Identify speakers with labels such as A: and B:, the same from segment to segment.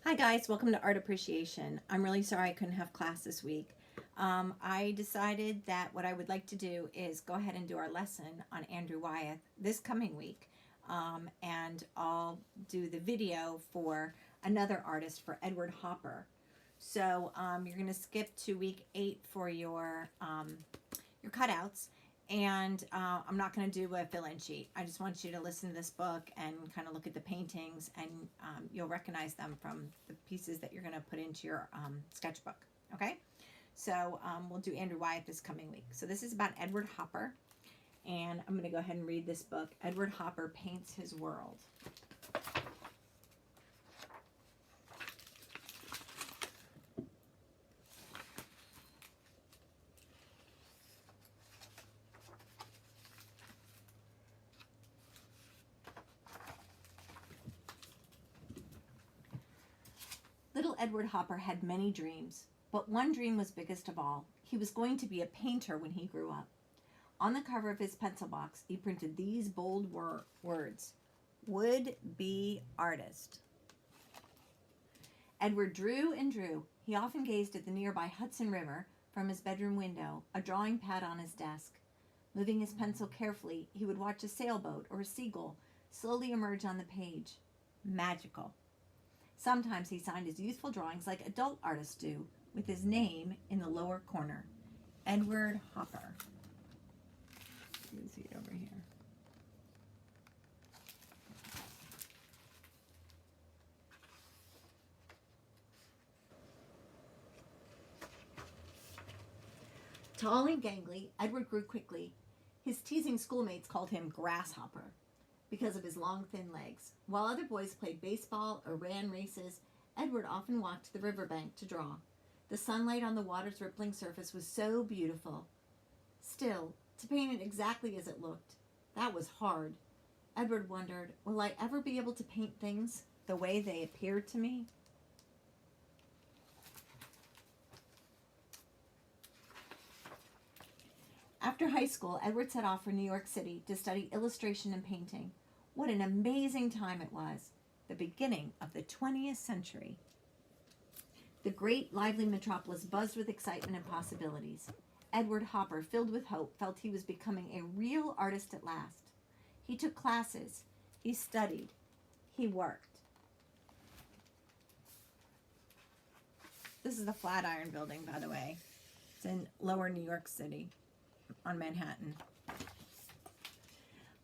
A: Hi guys, welcome to Art Appreciation. I'm really sorry I couldn't have class this week. I decided that what I would like to do is go ahead and do our lesson on Andrew Wyeth this coming week. And I'll do the video for another artist, for Edward Hopper. So you're going to skip to week 8 for your cutouts. And I'm not going to do a fill-in sheet. I just want you to listen to this book and kind of look at the paintings, and you'll recognize them from the pieces that you're going to put into your sketchbook. Okay? So we'll do Andrew Wyeth this coming week. So this is about Edward Hopper, and I'm going to go ahead and read this book. Edward Hopper Paints His World. Little Edward Hopper had many dreams, but one dream was biggest of all. He was going to be a painter when he grew up. On the cover of his pencil box, he printed these bold words: would be artist. Edward drew and drew. He often gazed at the nearby Hudson River from his bedroom window, a drawing pad on his desk. Moving his pencil carefully, he would watch a sailboat or a seagull slowly emerge on the page. Magical. Sometimes he signed his youthful drawings like adult artists do, with his name in the lower corner. Edward Hopper. You can see it over here. Tall and gangly, Edward grew quickly. His teasing schoolmates called him Grasshopper because of his long, thin legs. While other boys played baseball or ran races, Edward often walked to the riverbank to draw. The sunlight on the water's rippling surface was so beautiful. Still, to paint it exactly as it looked, that was hard. Edward wondered, will I ever be able to paint things the way they appeared to me? After high school, Edward set off for New York City to study illustration and painting. What an amazing time it was! The beginning of the 20th century. The great, lively metropolis buzzed with excitement and possibilities. Edward Hopper, filled with hope, felt he was becoming a real artist at last. He took classes. He studied. He worked. This is the Flatiron Building, by the way. It's in lower New York City on Manhattan.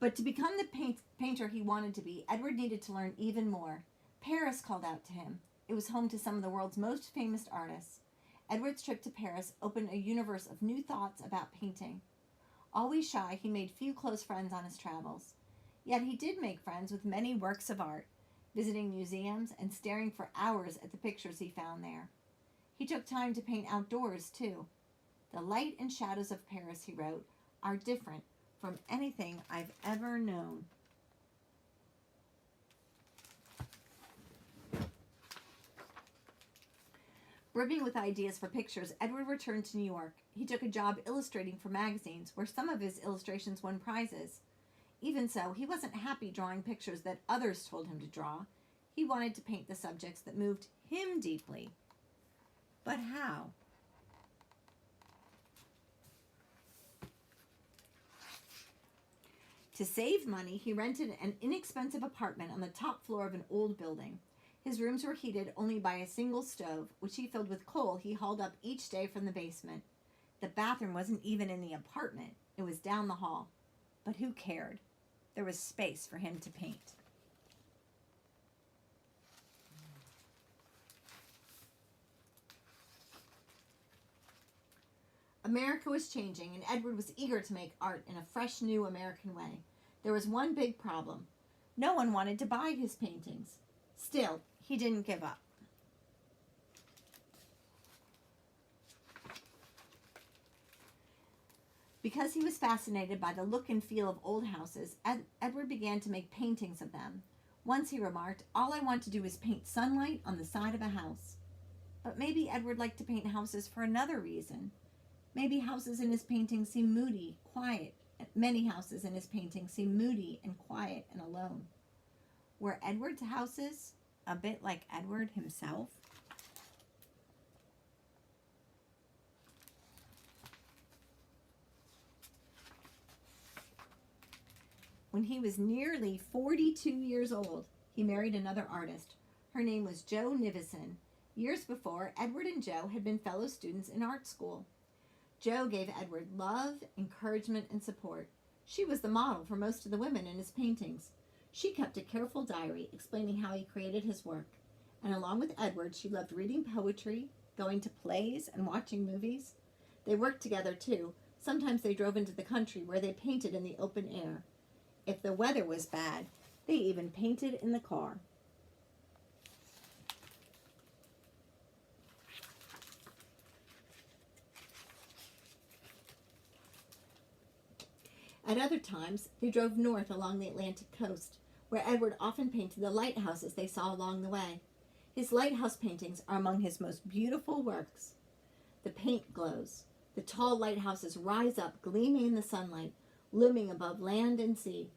A: But to become the painter he wanted to be, Edward needed to learn even more. Paris called out to him. It was home to some of the world's most famous artists. Edward's trip to Paris opened a universe of new thoughts about painting. Always shy, he made few close friends on his travels. Yet he did make friends with many works of art, visiting museums and staring for hours at the pictures he found there. He took time to paint outdoors, too. The light and shadows of Paris, he wrote, are different from anything I've ever known. Brimming with ideas for pictures, Edward returned to New York. He took a job illustrating for magazines, where some of his illustrations won prizes. Even so, he wasn't happy drawing pictures that others told him to draw. He wanted to paint the subjects that moved him deeply. But how? To save money, he rented an inexpensive apartment on the top floor of an old building. His rooms were heated only by a single stove, which he filled with coal he hauled up each day from the basement. The bathroom wasn't even in the apartment. It was down the hall. But who cared? There was space for him to paint. America was changing, and Edward was eager to make art in a fresh, new American way. There was one big problem. No one wanted to buy his paintings. Still, he didn't give up. Because he was fascinated by the look and feel of old houses, Edward began to make paintings of them. Once he remarked, "All I want to do is paint sunlight on the side of a house." But maybe Edward liked to paint houses for another reason. Maybe houses in his paintings seem moody, quiet. Many houses in his paintings seem moody and quiet and alone. Were Edward's houses a bit like Edward himself. When he was nearly 42 years old, he married another artist. Her name was Jo Nivison. Years before, Edward and Jo had been fellow students in art school. Jo gave Edward love, encouragement, and support. She was the model for most of the women in his paintings. She kept a careful diary explaining how he created his work. And along with Edward, she loved reading poetry, going to plays, and watching movies. They worked together too. Sometimes they drove into the country where they painted in the open air. If the weather was bad, they even painted in the car. At other times, they drove north along the Atlantic coast, where Edward often painted the lighthouses they saw along the way. His lighthouse paintings are among his most beautiful works. The paint glows. The tall lighthouses rise up, gleaming in the sunlight, looming above land and sea.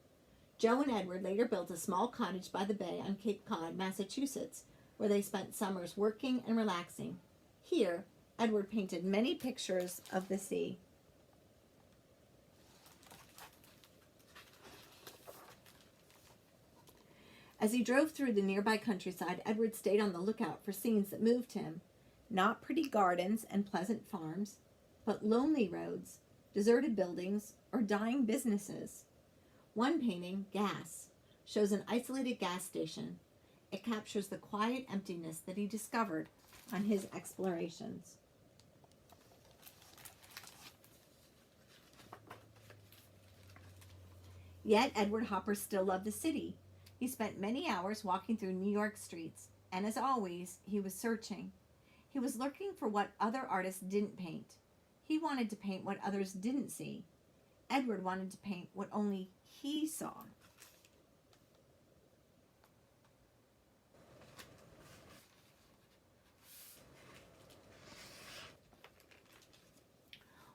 A: Jo and Edward later built a small cottage by the bay on Cape Cod, Massachusetts, where they spent summers working and relaxing. Here, Edward painted many pictures of the sea. As he drove through the nearby countryside, Edward stayed on the lookout for scenes that moved him. Not pretty gardens and pleasant farms, but lonely roads, deserted buildings, or dying businesses. One painting, Gas, shows an isolated gas station. It captures the quiet emptiness that he discovered on his explorations. Yet Edward Hopper still loved the city. He spent many hours walking through New York streets, and as always, he was searching. He was looking for what other artists didn't paint. He wanted to paint what others didn't see. Edward wanted to paint what only he saw.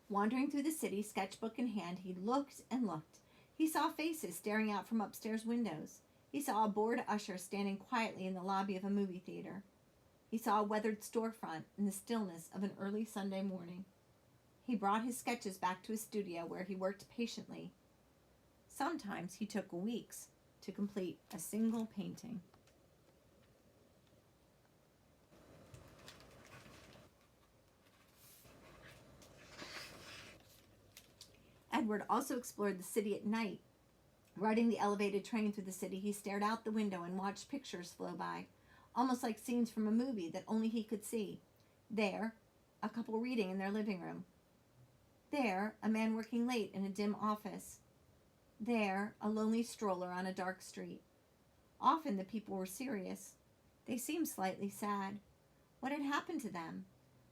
A: Wandering through the city, sketchbook in hand, he looked and looked. He saw faces staring out from upstairs windows. He saw a bored usher standing quietly in the lobby of a movie theater. He saw a weathered storefront in the stillness of an early Sunday morning. He brought his sketches back to his studio where he worked patiently. Sometimes he took weeks to complete a single painting. Edward also explored the city at night. Riding the elevated train through the city, he stared out the window and watched pictures flow by, almost like scenes from a movie that only he could see. There, a couple reading in their living room. There, a man working late in a dim office. There, a lonely stroller on a dark street. Often the people were serious. They seemed slightly sad. What had happened to them?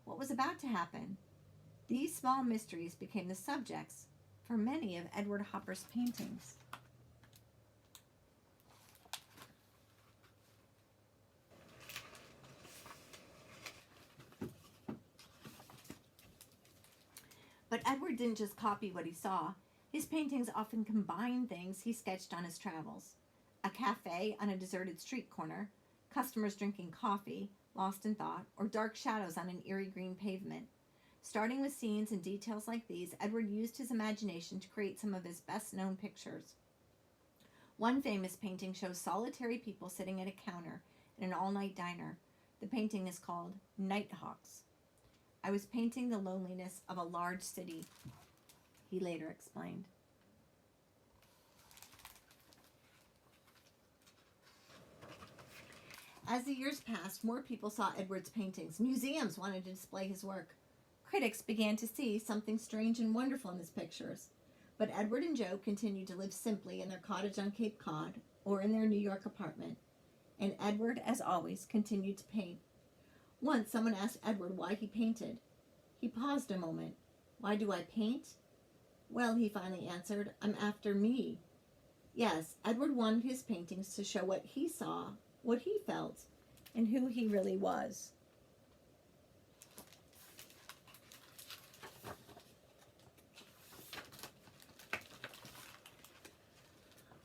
A: What was about to happen? These small mysteries became the subjects for many of Edward Hopper's paintings. But Edward didn't just copy what he saw. His paintings often combined things he sketched on his travels. A cafe on a deserted street corner, customers drinking coffee, lost in thought, or dark shadows on an eerie green pavement. Starting with scenes and details like these, Edward used his imagination to create some of his best-known pictures. One famous painting shows solitary people sitting at a counter in an all-night diner. The painting is called Nighthawks. I was painting the loneliness of a large city, he later explained. As the years passed, more people saw Edward's paintings. Museums wanted to display his work. Critics began to see something strange and wonderful in his pictures. But Edward and Jo continued to live simply in their cottage on Cape Cod or in their New York apartment. And Edward, as always, continued to paint. Once someone asked Edward why he painted. He paused a moment. Why do I paint? Well, he finally answered, I'm after me. Yes, Edward wanted his paintings to show what he saw, what he felt, and who he really was.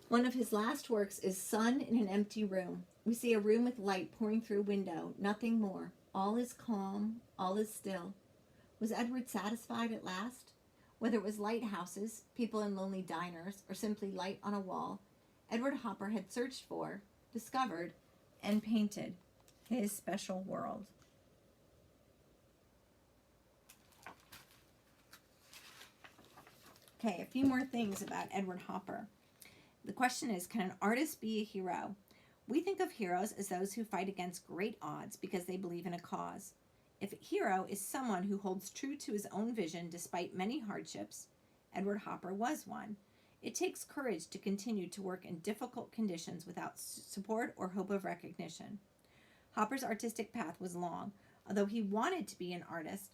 A: One of his last works is Sun in an Empty Room. We see a room with light pouring through a window, nothing more. All is calm, all is still. Was Edward satisfied at last? Whether it was lighthouses, people in lonely diners, or simply light on a wall, Edward Hopper had searched for, discovered, and painted his special world. Okay, a few more things about Edward Hopper. The question is, can an artist be a hero? We think of heroes as those who fight against great odds because they believe in a cause. If a hero is someone who holds true to his own vision despite many hardships, Edward Hopper was one. It takes courage to continue to work in difficult conditions without support or hope of recognition. Hopper's artistic path was long. Although he wanted to be an artist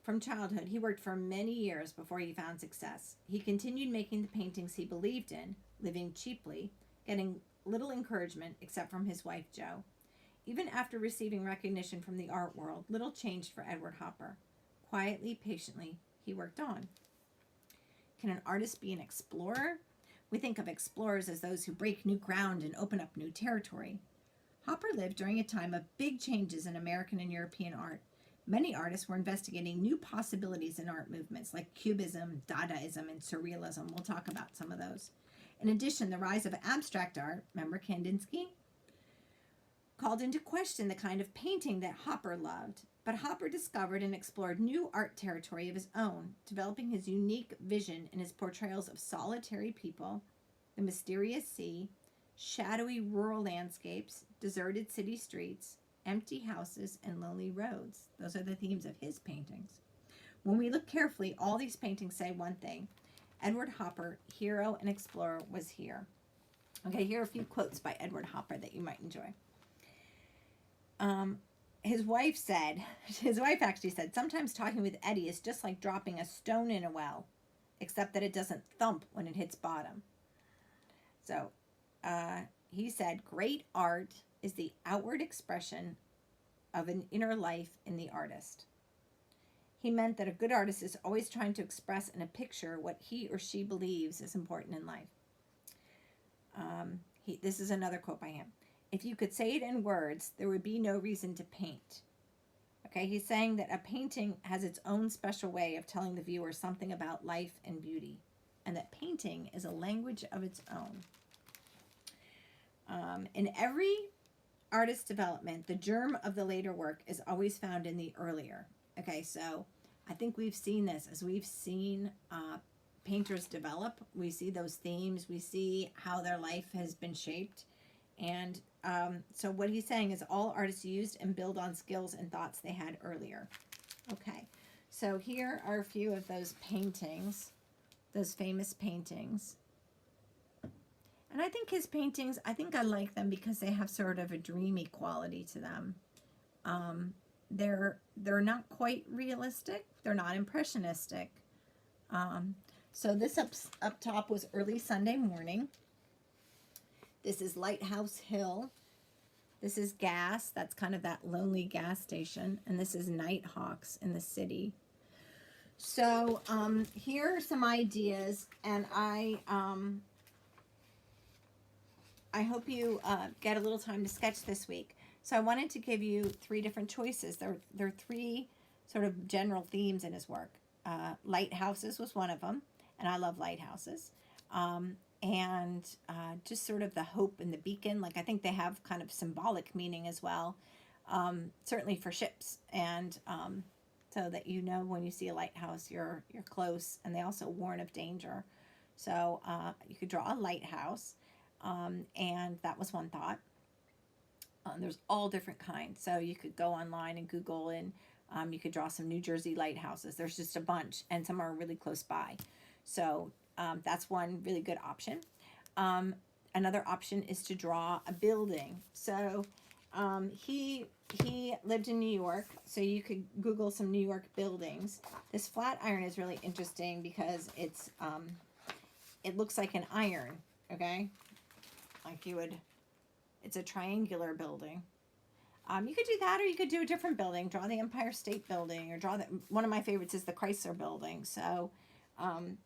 A: from childhood, he worked for many years before he found success. He continued making the paintings he believed in, living cheaply, getting little encouragement except from his wife, Jo. Even after receiving recognition from the art world, little changed for Edward Hopper. Quietly, patiently, he worked on. Can an artist be an explorer? We think of explorers as those who break new ground and open up new territory. Hopper lived during a time of big changes in American and European art. Many artists were investigating new possibilities in art movements like Cubism, Dadaism, and Surrealism. We'll talk about some of those. In addition, the rise of abstract art, remember Kandinsky, called into question the kind of painting that Hopper loved. But Hopper discovered and explored new art territory of his own, developing his unique vision in his portrayals of solitary people, the mysterious sea, shadowy rural landscapes, deserted city streets, empty houses, and lonely roads. Those are the themes of his paintings. When we look carefully, all these paintings say one thing. Edward Hopper, hero and explorer, was here. Okay, here are a few quotes by Edward Hopper that you might enjoy. His wife actually said, sometimes talking with Eddie is just like dropping a stone in a well, except that it doesn't thump when it hits bottom. So he said, great art is the outward expression of an inner life in the artist. He meant that a good artist is always trying to express in a picture what he or she believes is important in life. This is another quote by him. If you could say it in words, there would be no reason to paint. Okay, he's saying that a painting has its own special way of telling the viewer something about life and beauty, and that painting is a language of its own. In every artist's development, the germ of the later work is always found in the earlier. Okay, so I think we've seen this as we've seen painters develop. We see those themes. We see how their life has been shaped. And so what he's saying is all artists used and build on skills and thoughts they had earlier. Okay, so here are a few of those paintings, those famous paintings. And I think his paintings, I like them because they have sort of a dreamy quality to them. They're not quite realistic. They're not impressionistic. So this up top was Early Sunday Morning. This is Lighthouse Hill. This is Gas. That's kind of that lonely gas station. And this is Nighthawks in the city. So here are some ideas, and I hope you get a little time to sketch this week. So I wanted to give you 3 different choices. There are 3 sort of general themes in his work. Lighthouses was one of them, and I love lighthouses. And just sort of the hope and the beacon. Like I think they have kind of symbolic meaning as well, certainly for ships, and so that you know when you see a lighthouse you're close, and they also warn of danger. So you could draw a lighthouse, and that was one thought. There's all different kinds, so you could go online and Google, and you could draw some New Jersey lighthouses. There's just a bunch, and some are really close by. So that's one really good option. Another option is to draw a building. So he lived in New York, so you could Google some New York buildings. This Flatiron is really interesting because it looks like an iron, okay? Like it's a triangular building. You could do that, or you could do a different building. Draw the Empire State Building, or one of my favorites is the Chrysler Building. So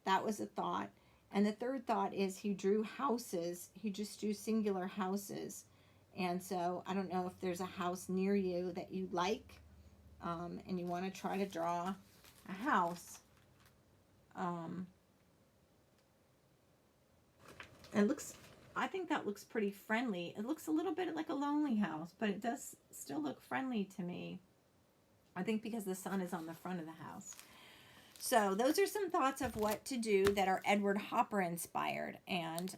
A: that was a thought. And the third thought is he drew houses. He just drew singular houses. And so I don't know if there's a house near you that you like, and you want to try to draw a house. It looks, I think that looks pretty friendly. It looks a little bit like a lonely house, but it does still look friendly to me. I think because the sun is on the front of the house. So those are some thoughts of what to do that are Edward Hopper inspired. And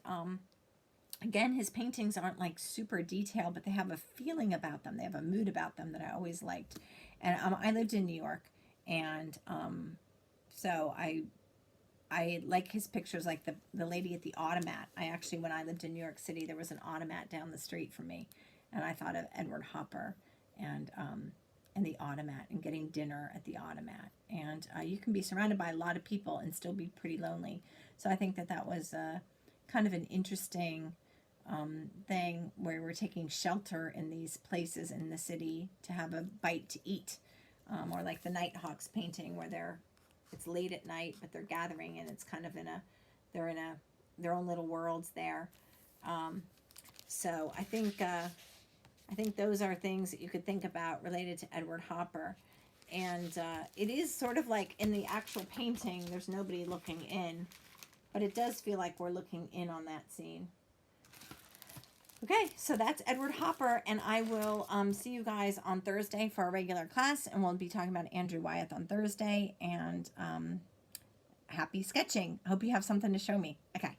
A: again, his paintings aren't like super detailed, but they have a feeling about them. They have a mood about them that I always liked. And I lived in New York, and so I like his pictures, like the lady at the automat. I actually, when I lived in New York City, there was an automat down the street from me, and I thought of Edward Hopper and the automat and getting dinner at the automat. And you can be surrounded by a lot of people and still be pretty lonely. So I think that that was kind of an interesting thing where we're taking shelter in these places in the city to have a bite to eat, or like the Nighthawks painting where it's late at night but they're gathering, and it's kind of they're in their own little worlds there. So I think those are things that you could think about related to Edward Hopper. And it is sort of like in the actual painting there's nobody looking in, but it does feel like we're looking in on that scene. Okay, so that's Edward Hopper, and I will see you guys on Thursday for our regular class, and we'll be talking about Andrew Wyeth on Thursday, and happy sketching. I hope you have something to show me. Okay.